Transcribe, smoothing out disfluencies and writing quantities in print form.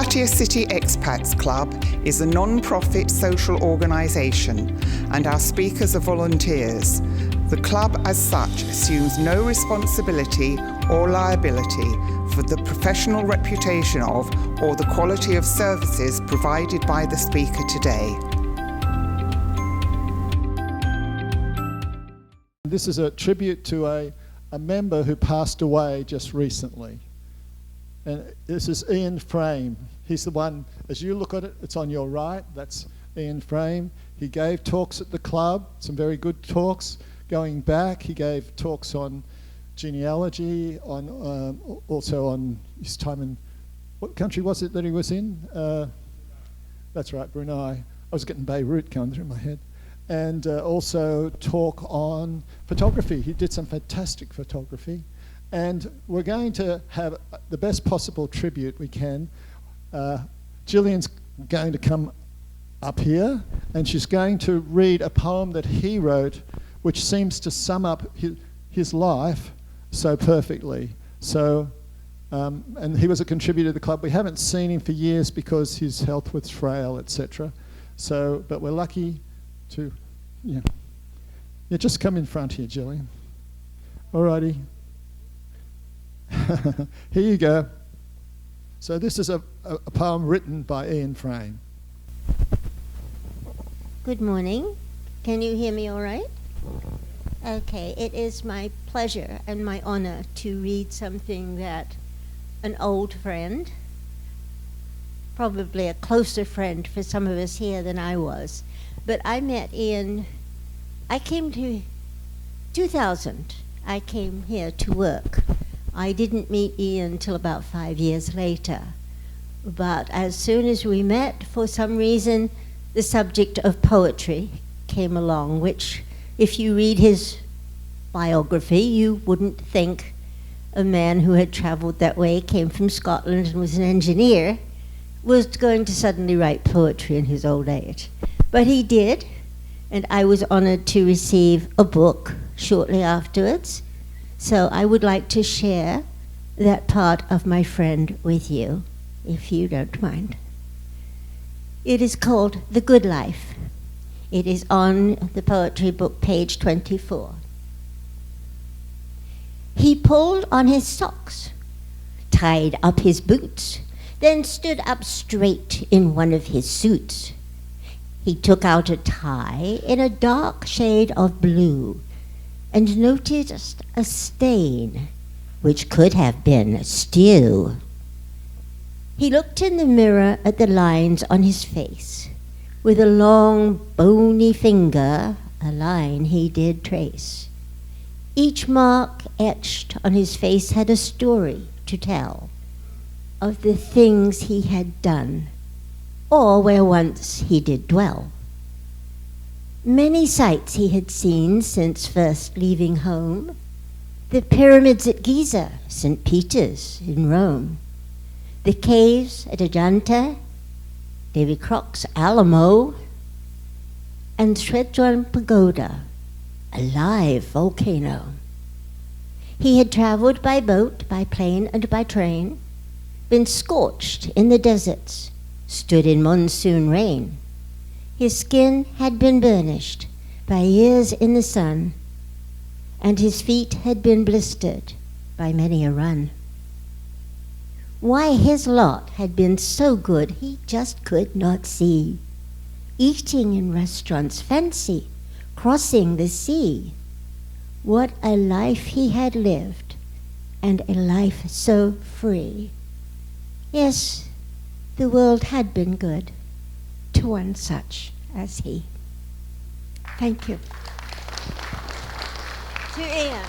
Pattaya City Expats Club is a non-profit social organisation and our speakers are volunteers. The club as such assumes no responsibility or liability for the professional reputation of or the quality of services provided by the speaker today. This is a tribute to a member who passed away just recently. And this is Ian Frame. He's the one, as you look at it, it's on your right, that's Ian Frame. He gave talks at the club, some very good talks. Going back, he gave talks on genealogy, on also on his time in, what country was it that he was in? That's right, Brunei. I was getting Beirut going through my head. And also talk on photography. He did some fantastic photography. And we're going to have the best possible tribute we can. Gillian's going to come up here, and she's going to read a poem that he wrote, which seems to sum up his life so perfectly. So, and he was a contributor to the club. We haven't seen him for years because his health was frail, etc. So, but we're lucky to, yeah, just come in front here, Gillian. Alrighty. Here you go. So this is a poem written by Ian Frame. Good morning. Can you hear me all right? Okay, it is my pleasure and my honor to read something that an old friend, probably a closer friend for some of us here than I was, but I met Ian, I came to 2000. I came here to work. I didn't meet Ian till about 5 years later. But as soon as we met, for some reason, the subject of poetry came along, which if you read his biography, you wouldn't think a man who had traveled that way, came from Scotland and was an engineer, was going to suddenly write poetry in his old age. But he did, and I was honored to receive a book shortly afterwards. So I would like to share that part of my friend with you, if you don't mind. It is called The Good Life. It is on the poetry book, page 24. He pulled on his socks, tied up his boots, then stood up straight in one of his suits. He took out a tie in a dark shade of blue, and noticed a stain, which could have been stew. He looked in the mirror at the lines on his face. With a long, bony finger, a line he did trace. Each mark etched on his face had a story to tell of the things he had done, or where once he did dwell. Many sights he had seen since first leaving home, the pyramids at Giza, St. Peter's in Rome, the caves at Ajanta, Davy Crock's Alamo, and Sredjuan Pagoda, a live volcano. He had traveled by boat, by plane, and by train, been scorched in the deserts, stood in monsoon rain. His skin had been burnished by years in the sun, and his feet had been blistered by many a run. Why his lot had been so good he just could not see. Eating in restaurants fancy, crossing the sea. What a life he had lived, and a life so free. Yes, the world had been good to one such as he. Thank you. To Ian.